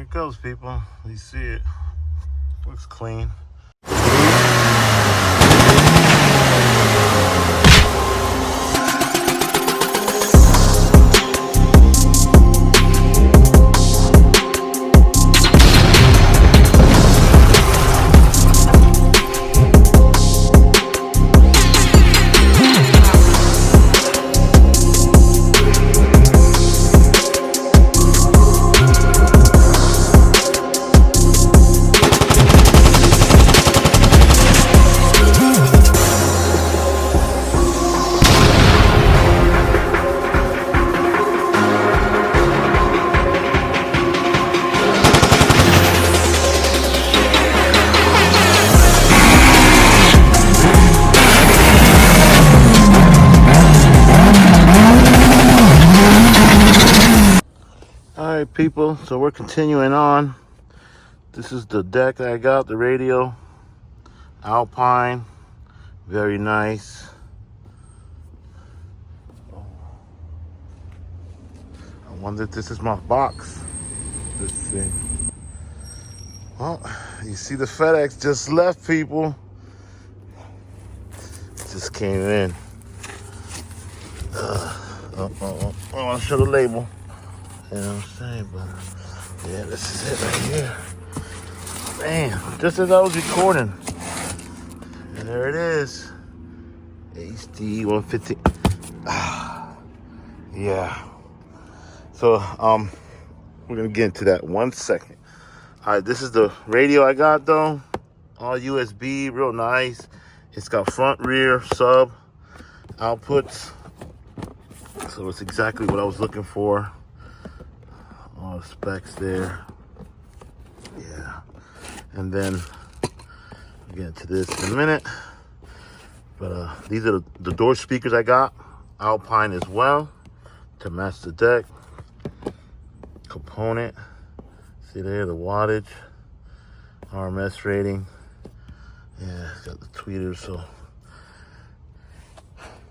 it goes, people. You see it. Looks clean. Alright, people, so we're continuing on. This is the deck that I got, the radio. Alpine. Very nice. I wonder if this is my box. Let's see. Well, you see the FedEx just left, people. Just came in. I want to show the label. You know what I'm saying? But yeah, this is it right here. Man, just as I was recording. And there it is. HD 150. Yeah. So we're gonna get into that 1 second. Alright, this is the radio I got though. All USB, real nice. It's got front, rear, sub outputs. So it's exactly what I was looking for. All the specs there. Yeah. And then we'll get into this in a minute. But these are the door speakers I got. Alpine as well to match the deck. Component. See there, the wattage. RMS rating. Yeah, it's got the tweeters, so.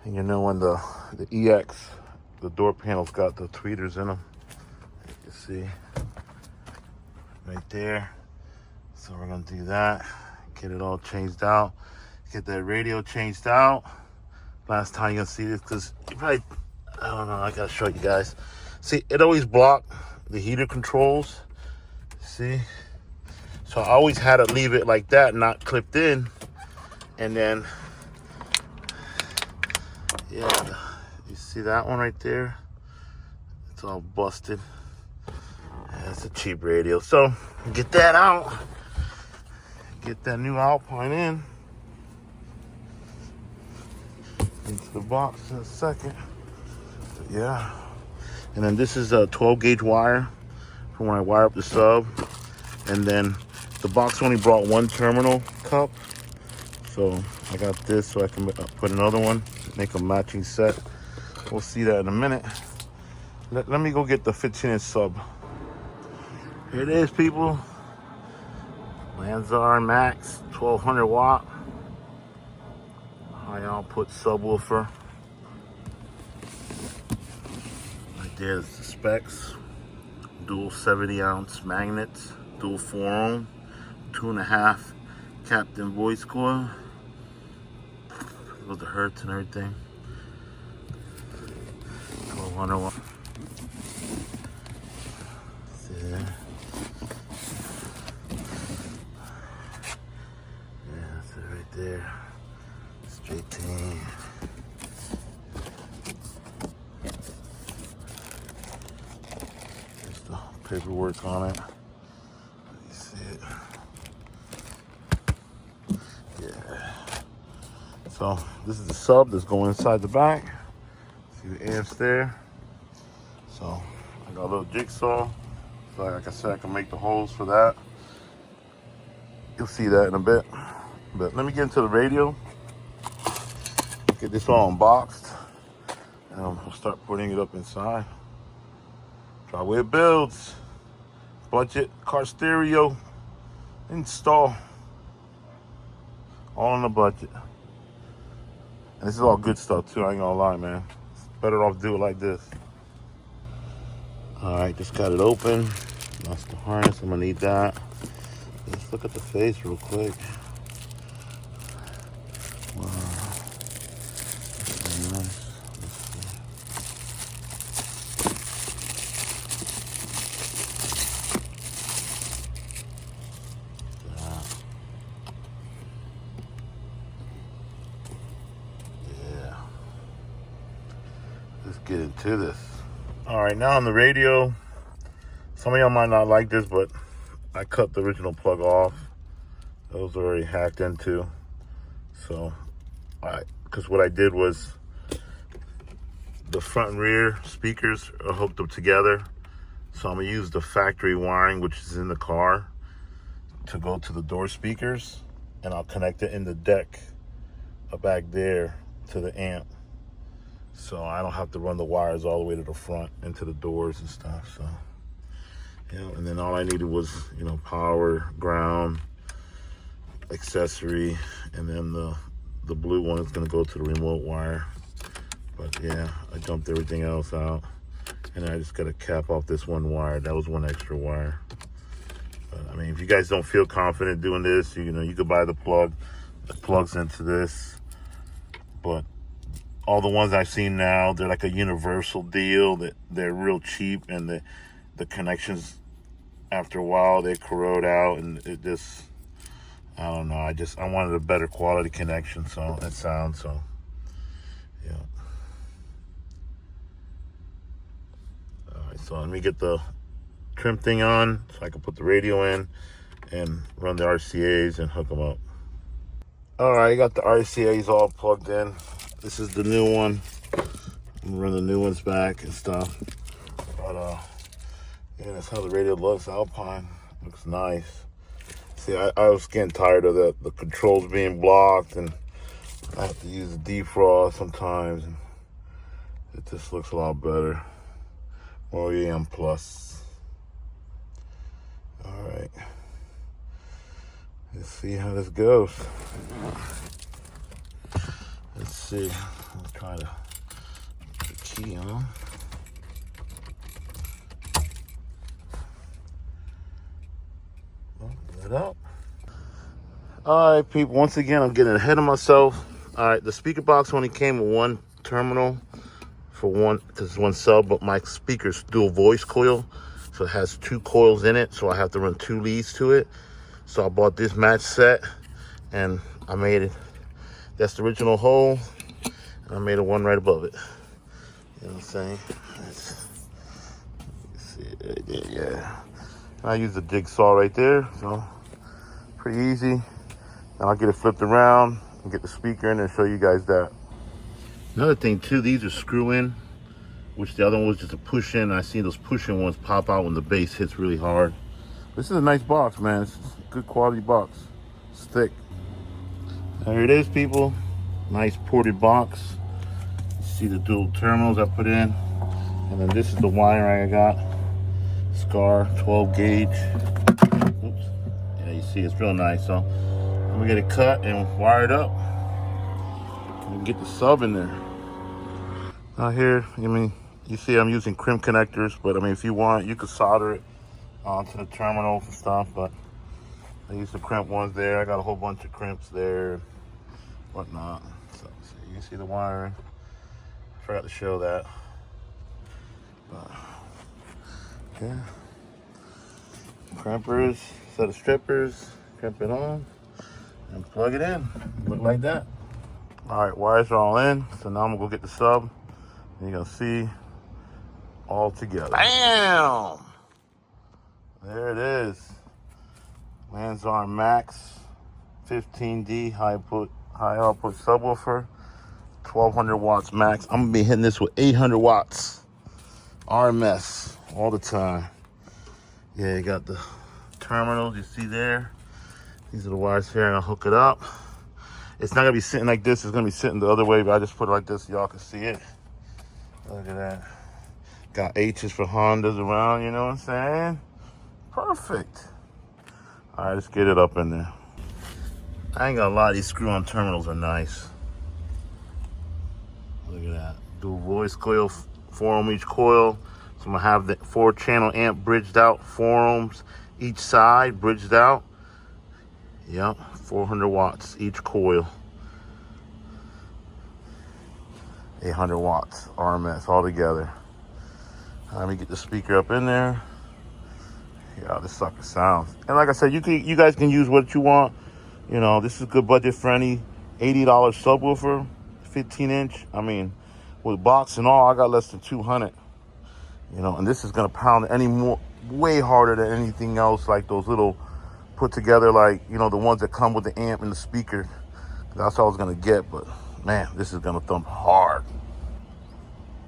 And you know when the EX, the door panel's got the tweeters in them. You can see right there. So we're gonna do that. Get it all changed out. Get that radio changed out. Last time you're gonna see this, because you probably, I don't know, I gotta show you guys. See, it always blocked the heater controls. See? So I always had to leave it like that, not clipped in. And then, yeah, you see that one right there? It's all busted. That's a cheap radio. So get that out. Get that new Alpine in. Into the box in a second. But yeah. And then this is a 12 gauge wire for when I wire up the sub. And then the box only brought one terminal cup. So I got this so I can put another one, make a matching set. We'll see that in a minute. Let me go get the 15-inch sub. Here it is, people. Lanzar Max 1200 watt. High output subwoofer. Right there's the specs. Dual 70-ounce magnets. Dual 4-ohm. 2.5 Captain voice coil. With the hertz and everything. 1200 watt. See there? Yeah, that's it right there. Straight team. There's the paperwork on it. You see it? Yeah. So this is the sub that's going inside the back. See the amps there. So I got a little jigsaw. So like I said, I can make the holes for that. You'll see that in a bit. But let me get into the radio. Get this all unboxed. And we'll start putting it up inside. Driveway builds. Budget car stereo. Install. All on the budget. And this is all good stuff too, I ain't gonna lie, man. It's better off to do it like this. All right, just got it open. That's the harness. I'm gonna need that. Let's look at the face real quick. Wow. That's nice. Yeah. Let's get into this. All right, now on the radio, some of y'all might not like this, but I cut the original plug off. That was already hacked into. So, because what I did was the front and rear speakers are hooked up together. So I'm gonna use the factory wiring, which is in the car, to go to the door speakers, and I'll connect it in the deck back there to the amp. So I don't have to run the wires all the way to the front into the doors and stuff. So, yeah, and then all I needed was, you know, power, ground, accessory, and then the blue one is gonna go to the remote wire. But yeah, I dumped everything else out, and I just gotta cap off this one wire. That was one extra wire. But I mean, if you guys don't feel confident doing this, you know, you could buy the plug that plugs into this. But all the ones I've seen now, they're like a universal deal. That they're real cheap, and the connections after a while they corrode out, and it just, I don't know. I wanted a better quality connection, so it sounds so. Yeah. All right, so let me get the trim thing on so I can put the radio in and run the RCAs and hook them up. All right, I got the RCAs all plugged in. This is the new one. I'm gonna run the new ones back and stuff. But yeah, that's how the radio looks. Alpine looks nice. See, I was getting tired of the controls being blocked, and I have to use the defrost sometimes, and it just looks a lot better. OEM plus. All right, let's see how this goes. Let's see. I'll try to put the key on. It up. All right, people, once again, I'm getting ahead of myself. All right, the speaker box only came with one terminal for one, because it's one sub, but my speaker's dual voice coil, so it has 2 coils in it, so I have to run 2 leads to it. So I bought this match set, and I made it. That's the original hole, and I made a one right above it. You know what I'm saying? Let's see it right there, yeah. I use the jigsaw right there, so pretty easy. And I'll get it flipped around and get the speaker in and show you guys that. Another thing too, these are screw in, which the other one was just a push in. I seen those push in ones pop out when the bass hits really hard. This is a nice box, man. It's a good quality box. It's thick. There it is, people. Nice ported box. You see the dual terminals I put in. And then this is the wiring I got. Scar 12 gauge. Oops. Yeah, you see it's real nice. So I'm gonna get it cut and wired up and get the sub in there. Now here, I mean, you see I'm using crimp connectors, but I mean, if you want, you could solder it onto the terminals and stuff, but I use the crimp ones there. I got a whole bunch of crimps there, whatnot. So you see the wiring. Forgot to show that. But yeah, crimpers, set of strippers, crimp it on, and plug it in. Look like that. All right, wires are all in. So now I'm gonna go get the sub, and you're gonna see all together. Bam! There it is. Lanzar Max 15D high output subwoofer, 1200 watts max. I'm gonna be hitting this with 800 watts. RMS all the time. Yeah, you got the terminals you see there. These are the wires here, and I'll hook it up. It's not gonna be sitting like this, it's gonna be sitting the other way, but I just put it like this so y'all can see it. Look at that. Got H's for Hondas around, you know what I'm saying? Perfect. All right, let's get it up in there. I ain't gonna lie, these screw-on terminals are nice. Look at that. Dual voice coil, 4 ohm each coil. So I'm gonna have the 4-channel amp bridged out, 4 ohms each side, bridged out. Yep, 400 watts each coil. 800 watts RMS all together. Let me get the speaker up in there. Yeah, this sucker sounds. And like I said, you guys can use what you want. You know, this is good budget friendly. $80 subwoofer, 15-inch. I mean, with box and all, I got less than 200. You know, and this is gonna pound way harder than anything else, like those little put together, like, you know, the ones that come with the amp and the speaker. That's all I was gonna get, but man, this is gonna thump hard.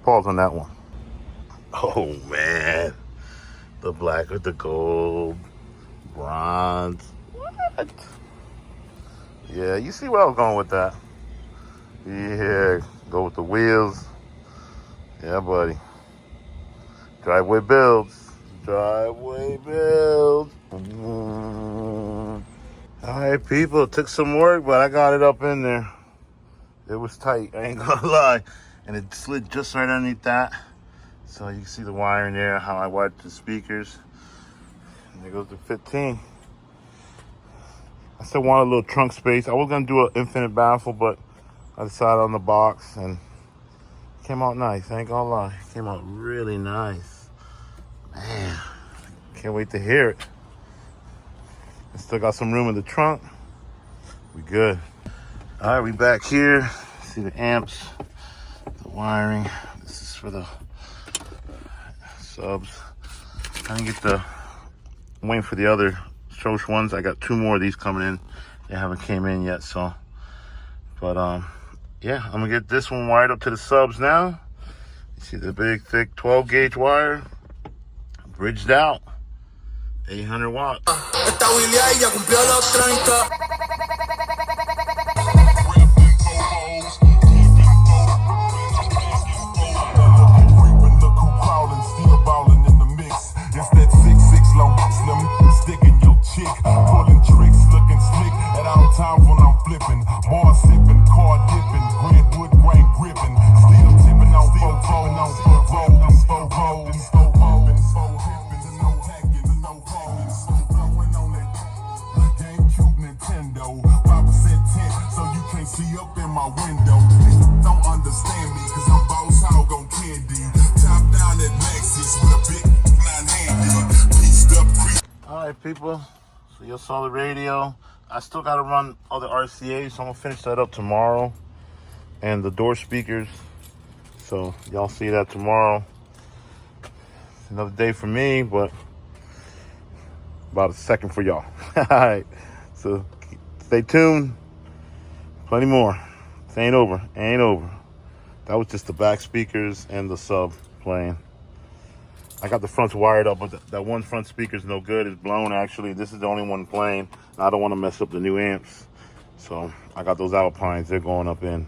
Pause on that one. Oh man, the black with the gold, bronze. What? Yeah, you see where I was going with that. Yeah, go with the wheels. Yeah, buddy. Driveway builds. Driveway builds. All right, people. It took some work, but I got it up in there. It was tight, I ain't gonna lie. And it slid just right underneath that. So you can see the wiring there, how I wired the speakers. And there goes the 15. I still want a little trunk space. I was gonna do an infinite baffle, but I decided on the box and it came out nice. I ain't gonna lie, it came out really nice. Man, can't wait to hear it. I still got some room in the trunk. We good. All right, we back here. See the amps, the wiring. This is for the subs. I didn't get the, I'm waiting for the other Strosh ones. I got 2 more of these coming in. They haven't came in yet, so. But yeah, I'm gonna get this one wired up to the subs now. You see the big, thick 12 gauge wire, bridged out, 800 watts. Pulling tricks, looking slick at all times when I'm flipping. Bar sipping, car dipping, redwood grain gripping. Still tipping on GameCube, Nintendo, 5% tint, so you can't see up in my window. Don't understand me, cause I'm boss hog on candy. Top down at Lexus with a big 9-handy. Pieced up. All right, people. So you saw the radio. I still got to run other RCAs, so I'm going to finish that up tomorrow. And the door speakers. So y'all see that tomorrow. It's another day for me, but about a second for y'all. All right. So stay tuned. Plenty more. This ain't over. Ain't over. That was just the back speakers and the sub playing. I got the fronts wired up, but that one front speaker's no good. It's blown, actually. This is the only one playing. And I don't want to mess up the new amps. So I got those Alpines. They're going up in.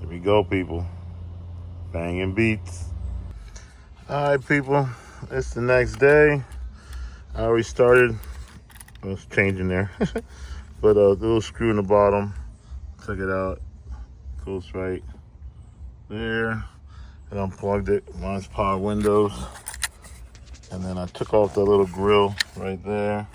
Here we go, people. Banging beats. All right, people. It's the next day. I already started. I was changing there. But the little screw in the bottom. Took it out. Goes right there. And unplugged it. Mine's power windows. And then I took off the little grill right there.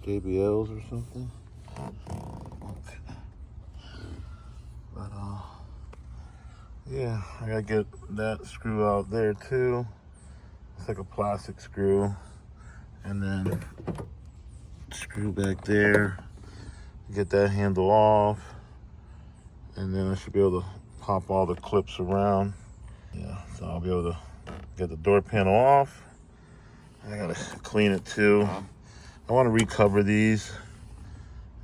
JBLs or something. Okay. But yeah, I gotta get that screw out there too. It's like a plastic screw. And then screw back there. Get that handle off. And then I should be able to pop all the clips around. Yeah, so I'll be able to get the door panel off. I gotta clean it too. I want to recover these.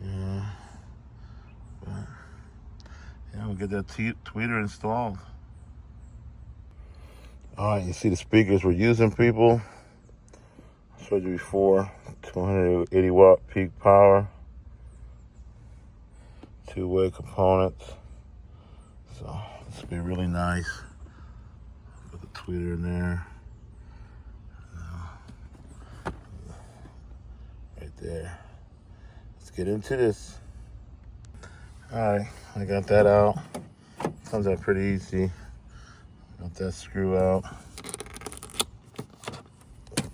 Yeah, but yeah, we'll get that tweeter installed. All right, you see the speakers we're using, people. I showed you before, 280 watt peak power, 2-way components. So this will be really nice. Put the tweeter in there. Right there. Let's get into this. Alright, I got that out. Comes out pretty easy. Got that screw out.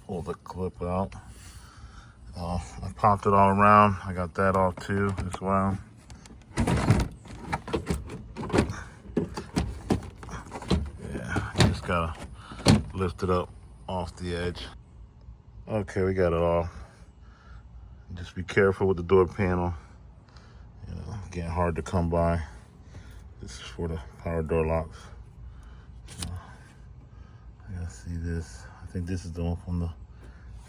Pull the clip out. I popped it all around. I got that all too as well. Yeah, just gotta lift it up off the edge. Okay, we got it all. Just be careful with the door panel. You know, getting hard to come by. This is for the power door locks. I gotta see this. I think this is the one from the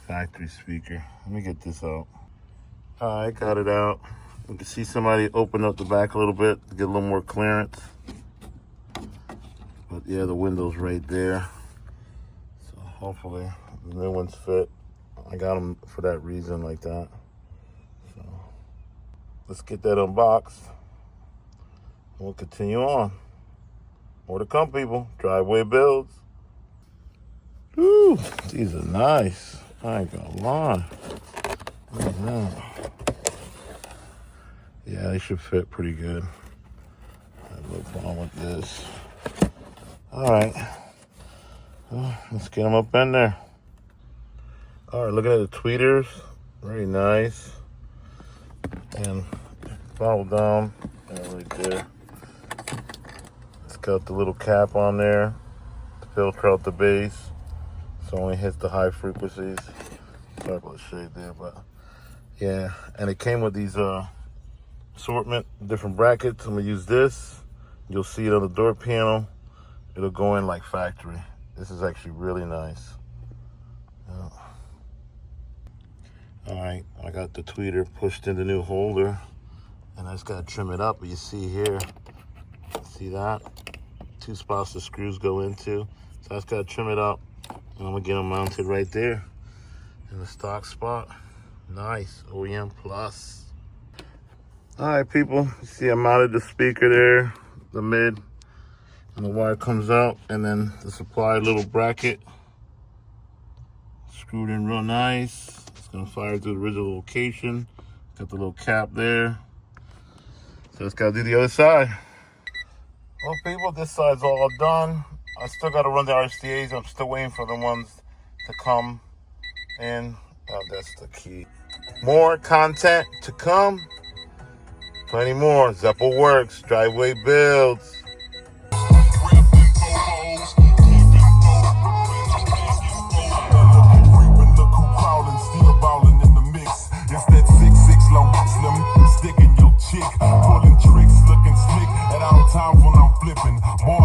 factory speaker. Let me get this out. Alright, got it out. You can see somebody open up the back a little bit to get a little more clearance. But yeah, the window's right there. So hopefully the new ones fit. I got them for that reason like that. So let's get that unboxed. We'll continue on. More to come, people. Driveway builds. Woo, these are nice. I ain't gonna lie. Look at that. Yeah, they should fit pretty good. I have no problem with this. All right. Well, let's get them up in there. All right, looking at the tweeters. Very nice. And follow down. Right there. It's got the little cap on there to filter out the bass, so it only hits the high frequencies. Sorry about the shade there, but yeah. And it came with these assortment, different brackets. I'm gonna use this. You'll see it on the door panel. It'll go in like factory. This is actually really nice. Yeah. All right, I got the tweeter pushed in the new holder, and I just gotta trim it up. But you see here, see that? 2 spots the screws go into. So I just gotta trim it up, and I'm gonna get them mounted right there in the stock spot. Nice, OEM plus. All right, people, you see I mounted the speaker there, the mid, and the wire comes out, and then the supply little bracket screwed in real nice. It's gonna fire to the original location. Got the little cap there. So let's gotta do the other side. Well, people, this side's all done. I still gotta run the RCAs. I'm still waiting for the ones to come in. Oh, that's the key. More content to come. Plenty more. Zeppel Works, Driveway Builds. Sticking your chick, pulling tricks, looking slick at all times when I'm flipping. Boy,